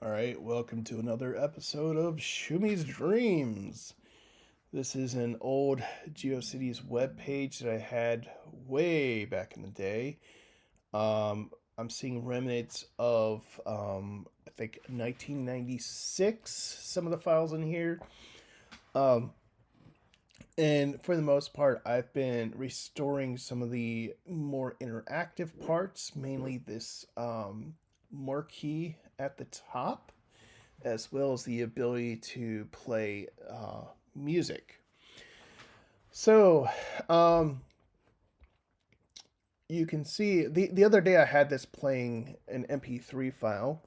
All right, welcome to another episode of Shoomie's Dreams. This is an old GeoCities webpage that I had way back in the day. I'm seeing remnants of, I think, 1996, some of the files in here. Um, and for the most part, I've been restoring some of the more interactive parts, mainly this marquee at the top, as well as the ability to play music. So, um, you can see the other day I had this playing an MP3 file,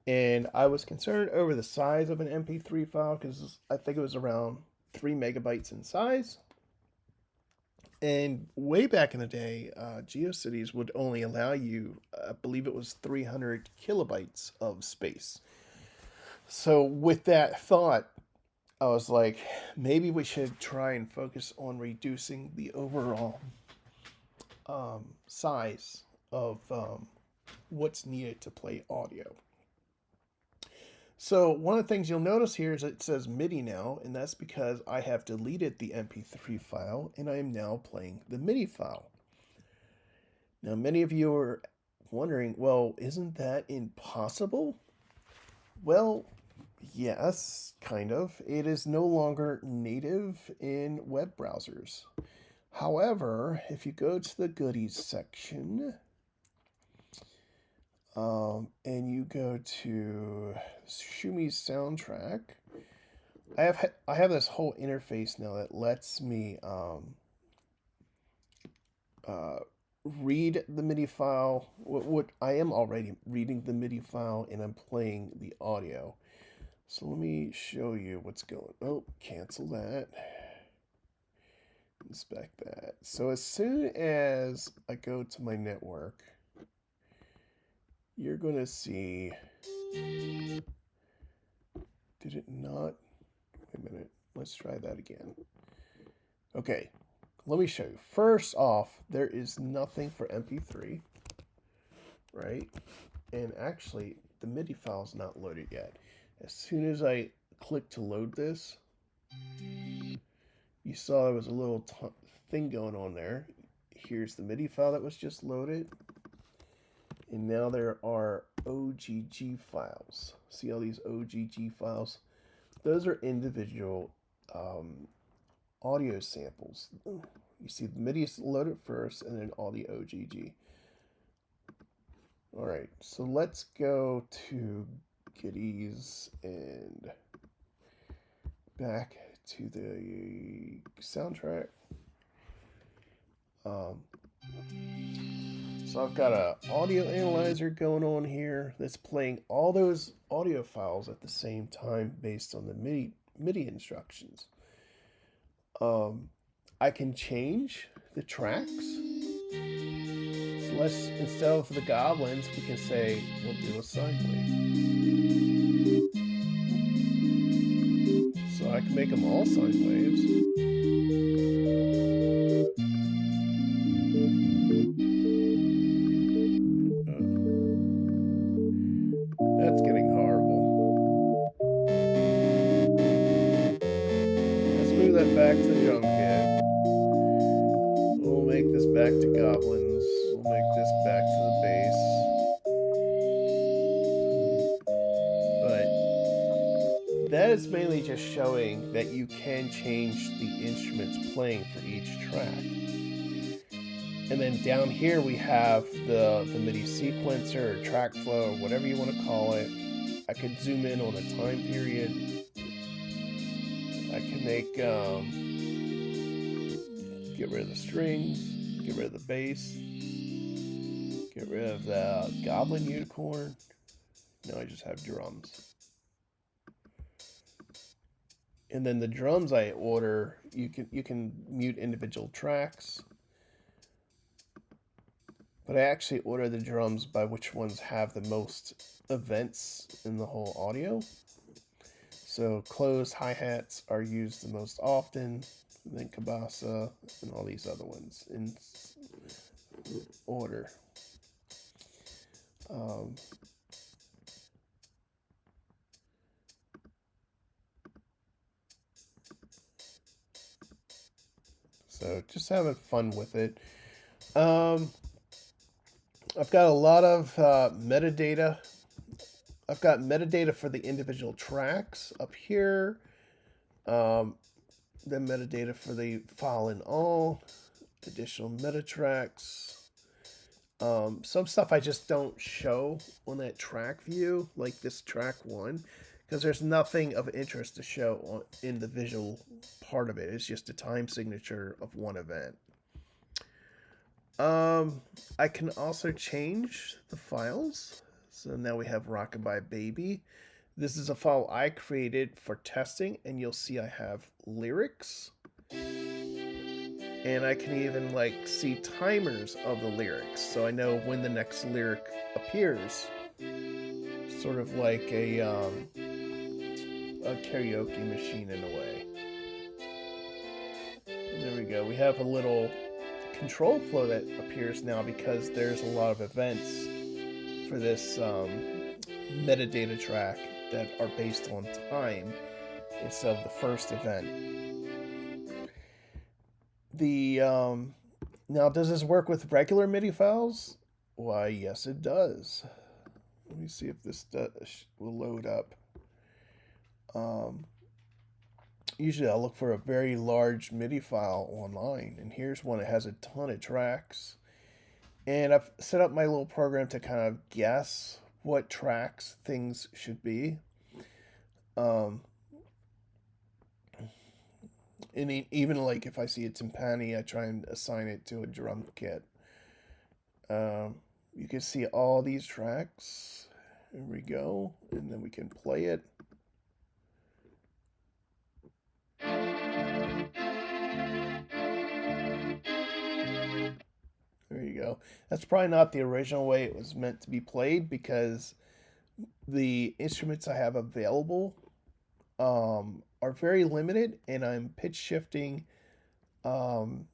and I was concerned over the size of an MP3 file because I think it was around 3 megabytes in size. And way back in the day, GeoCities would only allow you, I believe it was 300 kilobytes of space. So, with that thought, I was like, maybe we should try and focus on reducing the overall size of what's needed to play audio. So one of the things you'll notice here is it says MIDI now, and that's because I have deleted the MP3 file and I am now playing the MIDI file. Now, many of you are wondering, well, isn't that impossible? Well, yes, kind of. It is no longer native in web browsers. However, if you go to the goodies section and you go to Shoomie's soundtrack, I have this whole interface now that lets me read the MIDI file. What I am already reading the MIDI file and I'm playing the audio. So let me show you what's going. Oh, cancel that. Inspect that. So as soon as I go to my network, you're going to see. Did it not? Wait a minute. Let's try that again. Okay, let me show you. First off, there is nothing for MP3, right? And actually, the MIDI file is not loaded yet. As soon as I click to load this, you saw there was a little thing going on there. Here's the MIDI file that was just loaded. And now there are OGG files. See all these OGG files? Those are individual audio samples. You see the MIDI is loaded first and then all the OGG. All right, so let's go to goodies and back to the soundtrack. So I've got a audio analyzer going on here that's playing all those audio files at the same time based on the MIDI instructions. I can change the tracks. So let's, instead of the goblins, we can say we'll do a sine wave. So I can make them all sine waves. That's getting horrible. Let's move that back to the drum kit. We'll make this back to goblins. We'll make this back to the bass. But that is mainly just showing that you can change the instruments playing for each track. And then down here we have the MIDI sequencer or track flow, or whatever you want to call it. I could zoom in on a time period. I can make get rid of the strings, get rid of the bass, get rid of the goblin unicorn. Now I just have drums. And then the drums I order, you can mute individual tracks. But I actually order the drums by which ones have the most events in the whole audio. So closed hi-hats are used the most often, then Kabasa, and all these other ones in order. So just having fun with it. I've got a lot of metadata. I've got metadata for the individual tracks up here. Then metadata for the file in all. Additional meta tracks. Some stuff I just don't show on that track view, like this track 1, because there's nothing of interest to show in the visual part of it. It's just a time signature of one event. I can also change the files. So now we have Rockabye Baby. This is a file I created for testing, and you'll see I have lyrics. And I can even like see timers of the lyrics, so I know when the next lyric appears. Sort of like a karaoke machine in a way. And there we go. We have a little control flow that appears now because there's a lot of events for this metadata track that are based on time instead of the first event. Now, does this work with regular MIDI files? Why, yes, it does. Let me see if this will load up. Usually I'll look for a very large MIDI file online, and here's one that has a ton of tracks. And I've set up my little program to kind of guess what tracks things should be. And even like if I see a timpani, I try and assign it to a drum kit. You can see all these tracks. Here we go. And then we can play it. There you go. That's probably not the original way it was meant to be played, because the instruments I have available are very limited, and I'm pitch shifting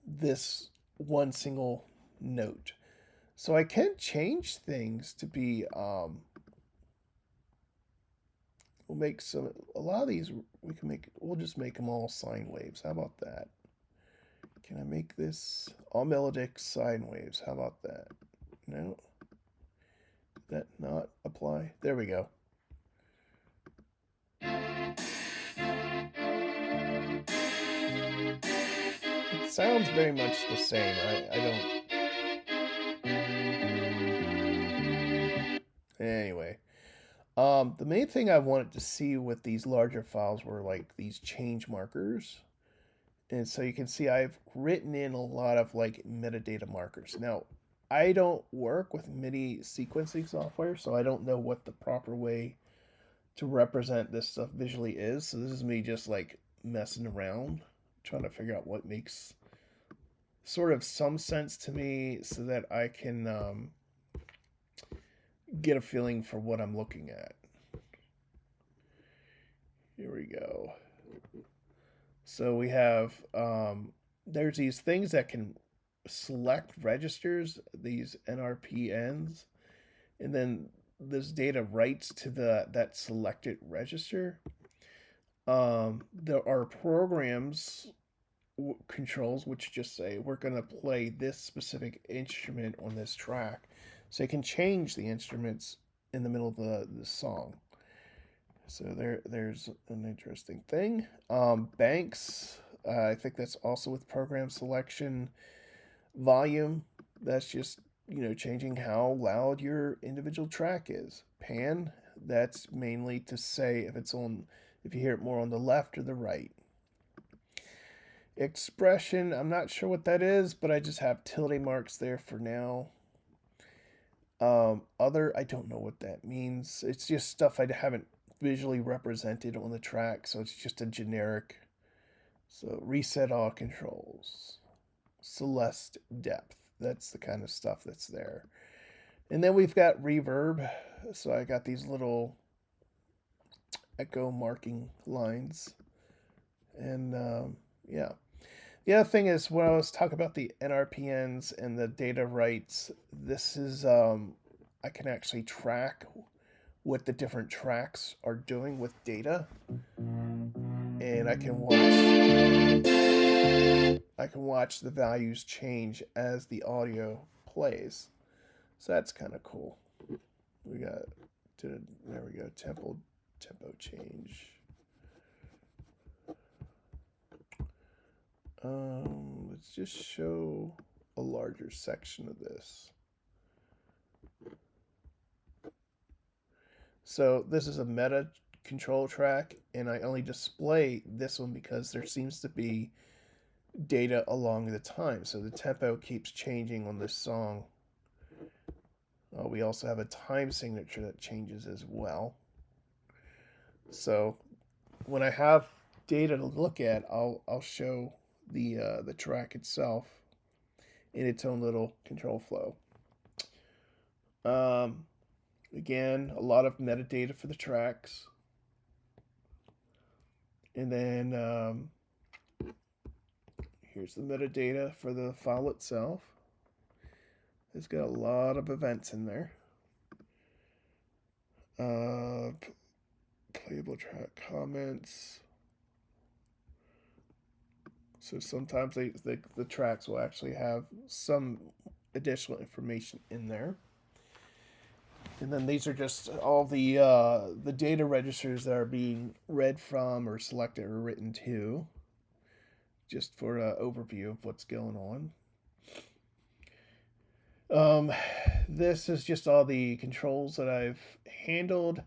this one single note. So I can change things to be, we'll make a lot of these, we'll just make them all sine waves. How about that? Can I make this all melodic sine waves? How about that? No? Did that not apply? There we go. It sounds very much the same. I don't... Anyway. The main thing I wanted to see with these larger files were like these change markers. And so you can see I've written in a lot of like metadata markers. Now, I don't work with MIDI sequencing software, so I don't know what the proper way to represent this stuff visually is. So this is me just like messing around, trying to figure out what makes sort of some sense to me so that I can get a feeling for what I'm looking at. Here we go. So we have, there's these things that can select registers, these NRPNs, and then this data writes to that selected register. There are programs controls which just say we're going to play this specific instrument on this track, so you can change the instruments in the middle of the song. So there's an interesting thing. Banks, I think that's also with program selection. Volume, that's just, changing how loud your individual track is. Pan, that's mainly to say if you hear it more on the left or the right. Expression, I'm not sure what that is, but I just have tilde marks there for now. Other, I don't know what that means. It's just stuff I haven't visually represented on the track, so it's just a generic. So reset all controls. Celeste depth, that's the kind of stuff that's there. And then we've got reverb, so I got these little echo marking lines. And yeah. The other thing is, when I was talking about the NRPNs and the data writes, this is, I can actually track what the different tracks are doing with data. And I can watch. I can watch the values change as the audio plays. So that's kind of cool. We got, there we go, tempo change. Let's just show a larger section of this. So this is a meta control track, and I only display this one because there seems to be data along the time. So the tempo keeps changing on this song. We also have a time signature that changes as well. So when I have data to look at, I'll show the track itself in its own little control flow. Again, a lot of metadata for the tracks. And then here's the metadata for the file itself. It's got a lot of events in there. Playable track comments. So sometimes the tracks will actually have some additional information in there. And then these are just all the data registers that are being read from or selected or written to, just for an overview of what's going on. This is just all the controls that I've handled,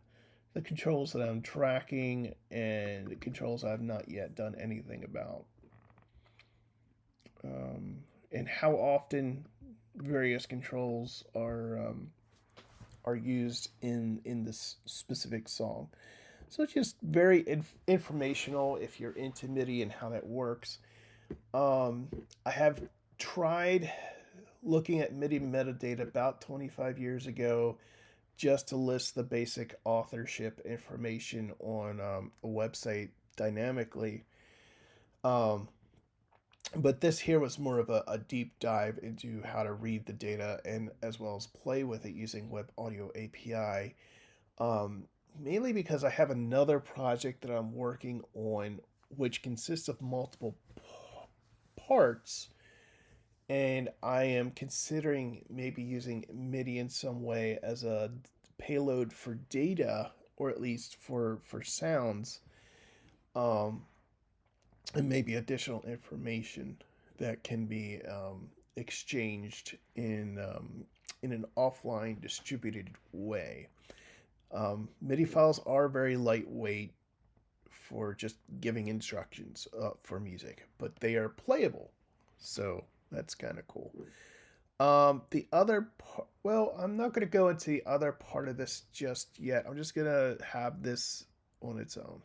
the controls that I'm tracking, and the controls I've not yet done anything about. And how often various controls are used in this specific song. So it's just very informational if you're into MIDI and how that works. I have tried looking at MIDI metadata about 25 years ago just to list the basic authorship information on a website dynamically. But this here was more of a deep dive into how to read the data and as well as play with it using Web Audio API. Mainly because I have another project that I'm working on which consists of multiple parts, and I am considering maybe using MIDI in some way as a payload for data, or at least for sounds. And maybe additional information that can be exchanged in an offline distributed way. MIDI files are very lightweight for just giving instructions for music, but they are playable, so that's kind of cool. The other part, well, I'm not going to go into the other part of this just yet. I'm just going to have this on its own.